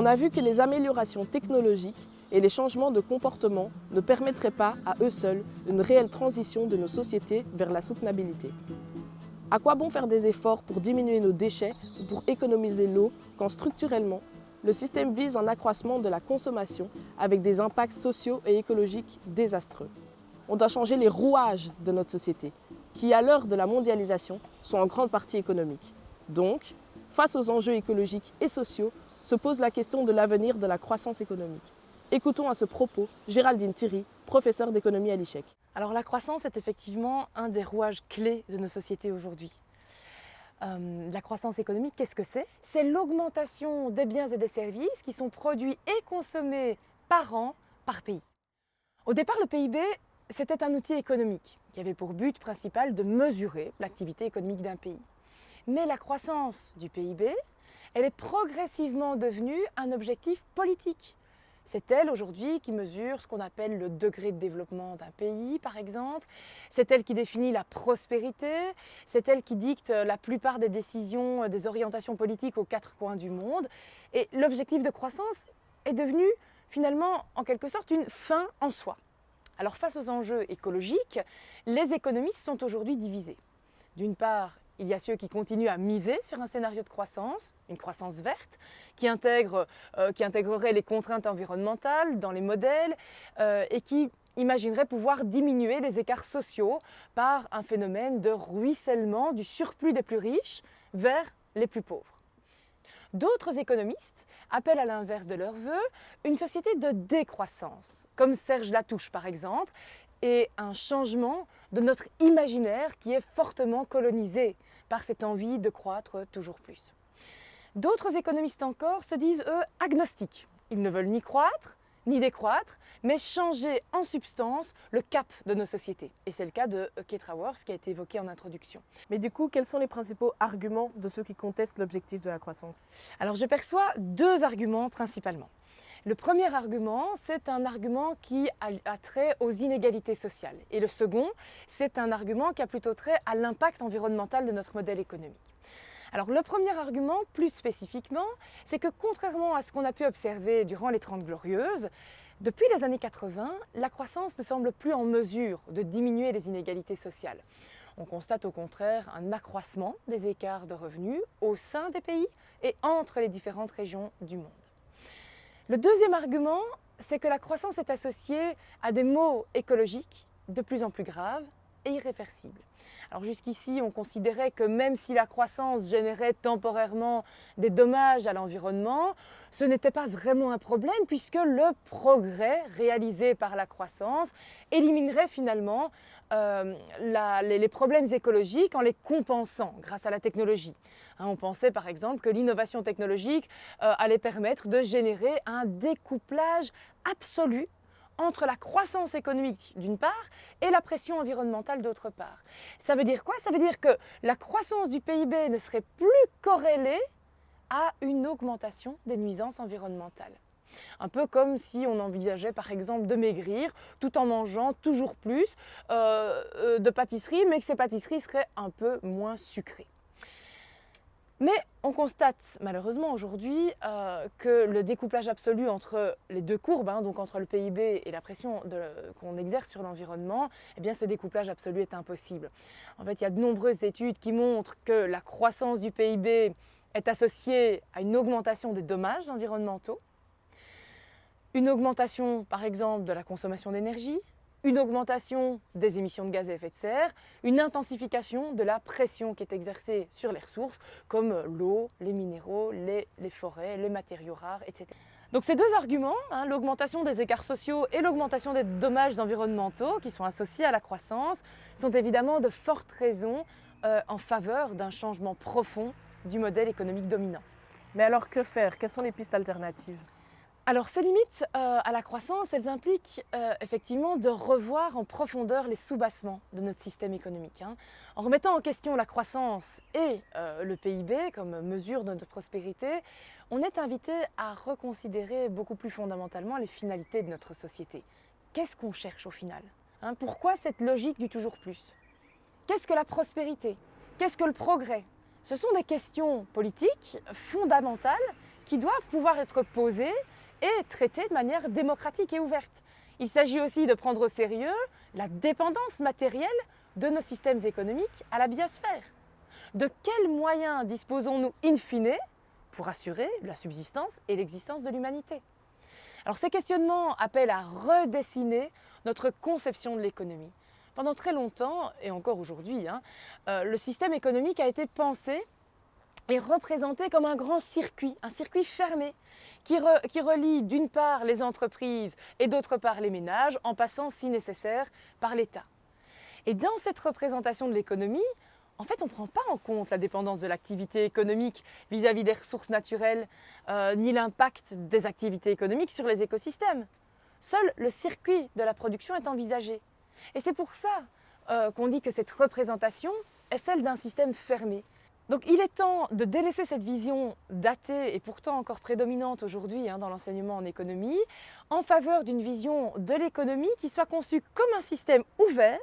On a vu que les améliorations technologiques et les changements de comportement ne permettraient pas à eux seuls une réelle transition de nos sociétés vers la soutenabilité. À quoi bon faire des efforts pour diminuer nos déchets ou pour économiser l'eau quand structurellement, le système vise un accroissement de la consommation avec des impacts sociaux et écologiques désastreux. On doit changer les rouages de notre société, qui à l'heure de la mondialisation sont en grande partie économiques. Donc, face aux enjeux écologiques et sociaux, se pose la question de l'avenir de la croissance économique. Écoutons à ce propos Géraldine Thierry, professeure d'économie à l'ICHEC. Alors la croissance est effectivement un des rouages clés de nos sociétés aujourd'hui. La croissance économique, qu'est-ce que c'est? C'est l'augmentation des biens et des services qui sont produits et consommés par an, par pays. Au départ, le PIB, c'était un outil économique qui avait pour but principal de mesurer l'activité économique d'un pays. Mais la croissance du PIB, elle est progressivement devenue un objectif politique. C'est elle aujourd'hui qui mesure ce qu'on appelle le degré de développement d'un pays, par exemple. C'est elle qui définit la prospérité. C'est elle qui dicte la plupart des décisions, des orientations politiques aux quatre coins du monde. Et l'objectif de croissance est devenu finalement, en quelque sorte, une fin en soi. Alors face aux enjeux écologiques, les économistes sont aujourd'hui divisés. D'une part, il y a ceux qui continuent à miser sur un scénario de croissance, une croissance verte, qui intégrerait les contraintes environnementales dans les modèles et qui imaginerait pouvoir diminuer les écarts sociaux par un phénomène de ruissellement du surplus des plus riches vers les plus pauvres. D'autres économistes appellent à l'inverse de leurs vœux une société de décroissance, comme Serge Latouche par exemple, et un changement de notre imaginaire qui est fortement colonisé par cette envie de croître toujours plus. D'autres économistes encore se disent, eux, agnostiques. Ils ne veulent ni croître, ni décroître, mais changer en substance le cap de nos sociétés. Et c'est le cas de Kate Raworth qui a été évoqué en introduction. Mais du coup, quels sont les principaux arguments de ceux qui contestent l'objectif de la croissance? Alors je perçois deux arguments principalement. Le premier argument, c'est un argument qui a trait aux inégalités sociales. Et le second, c'est un argument qui a plutôt trait à l'impact environnemental de notre modèle économique. Alors le premier argument, plus spécifiquement, c'est que contrairement à ce qu'on a pu observer durant les 30 Glorieuses, depuis les années 80, la croissance ne semble plus en mesure de diminuer les inégalités sociales. On constate au contraire un accroissement des écarts de revenus au sein des pays et entre les différentes régions du monde. Le deuxième argument, c'est que la croissance est associée à des maux écologiques de plus en plus graves et irréversibles. Alors jusqu'ici, on considérait que même si la croissance générait temporairement des dommages à l'environnement, ce n'était pas vraiment un problème puisque le progrès réalisé par la croissance éliminerait finalement les problèmes écologiques en les compensant grâce à la technologie. On pensait par exemple que l'innovation technologique allait permettre de générer un découplage absolu entre la croissance économique d'une part et la pression environnementale d'autre part. Ça veut dire quoi? Ça veut dire que la croissance du PIB ne serait plus corrélée à une augmentation des nuisances environnementales. Un peu comme si on envisageait par exemple de maigrir tout en mangeant toujours plus de pâtisseries, mais que ces pâtisseries seraient un peu moins sucrées. Mais on constate malheureusement aujourd'hui que le découplage absolu entre les deux courbes, donc entre le PIB et la pression qu'on exerce sur l'environnement, eh bien ce découplage absolu est impossible. En fait, il y a de nombreuses études qui montrent que la croissance du PIB est associée à une augmentation des dommages environnementaux, une augmentation par exemple de la consommation d'énergie, une augmentation des émissions de gaz à effet de serre, une intensification de la pression qui est exercée sur les ressources comme l'eau, les minéraux, les forêts, les matériaux rares, etc. Donc ces deux arguments, l'augmentation des écarts sociaux et l'augmentation des dommages environnementaux qui sont associés à la croissance, sont évidemment de fortes raisons en faveur d'un changement profond du modèle économique dominant. Mais alors que faire? Quelles sont les pistes alternatives? Alors ces limites à la croissance, elles impliquent effectivement de revoir en profondeur les soubassements de notre système économique. En remettant en question la croissance et le PIB comme mesure de notre prospérité, on est invité à reconsidérer beaucoup plus fondamentalement les finalités de notre société. Qu'est-ce qu'on cherche au final? Pourquoi cette logique du toujours plus? Qu'est-ce que la prospérité? Qu'est-ce que le progrès? Ce sont des questions politiques fondamentales qui doivent pouvoir être posées et traitées de manière démocratique et ouverte. Il s'agit aussi de prendre au sérieux la dépendance matérielle de nos systèmes économiques à la biosphère. De quels moyens disposons-nous in fine pour assurer la subsistance et l'existence de l'humanité? Alors ces questionnements appellent à redessiner notre conception de l'économie. Pendant très longtemps, et encore aujourd'hui, le système économique a été pensé et représenté comme un grand circuit, un circuit fermé, qui relie d'une part les entreprises et d'autre part les ménages, en passant si nécessaire par l'État. Et dans cette représentation de l'économie, en fait, on ne prend pas en compte la dépendance de l'activité économique vis-à-vis des ressources naturelles, ni l'impact des activités économiques sur les écosystèmes. Seul le circuit de la production est envisagé. Et c'est pour ça qu'on dit que cette représentation est celle d'un système fermé. Donc il est temps de délaisser cette vision datée et pourtant encore prédominante aujourd'hui dans l'enseignement en économie, en faveur d'une vision de l'économie qui soit conçue comme un système ouvert,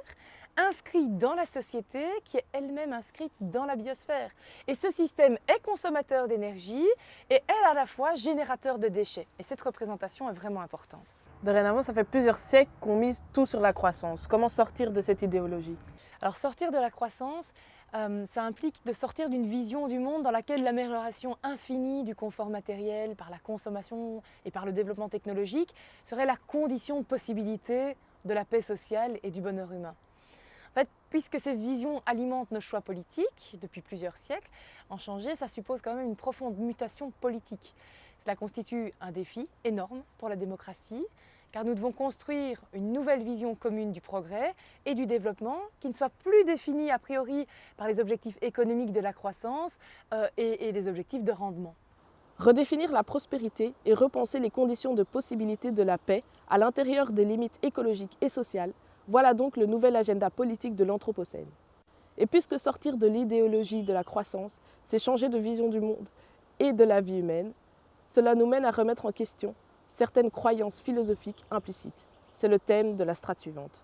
inscrit dans la société, qui est elle-même inscrite dans la biosphère. Et ce système est consommateur d'énergie et est à la fois générateur de déchets. Et cette représentation est vraiment importante. Dorénavant, ça fait plusieurs siècles qu'on mise tout sur la croissance. Comment sortir de cette idéologie? Alors sortir de la croissance, ça implique de sortir d'une vision du monde dans laquelle l'amélioration infinie du confort matériel par la consommation et par le développement technologique serait la condition de possibilité de la paix sociale et du bonheur humain. En fait, puisque ces visions alimentent nos choix politiques depuis plusieurs siècles, en changer, ça suppose quand même une profonde mutation politique. Cela constitue un défi énorme pour la démocratie, car nous devons construire une nouvelle vision commune du progrès et du développement qui ne soit plus définie a priori par les objectifs économiques de la croissance et les objectifs de rendement. Redéfinir la prospérité et repenser les conditions de possibilité de la paix à l'intérieur des limites écologiques et sociales, voilà donc le nouvel agenda politique de l'Anthropocène. Et puisque sortir de l'idéologie de la croissance, c'est changer de vision du monde et de la vie humaine, cela nous mène à remettre en question certaines croyances philosophiques implicites. C'est le thème de la strate suivante.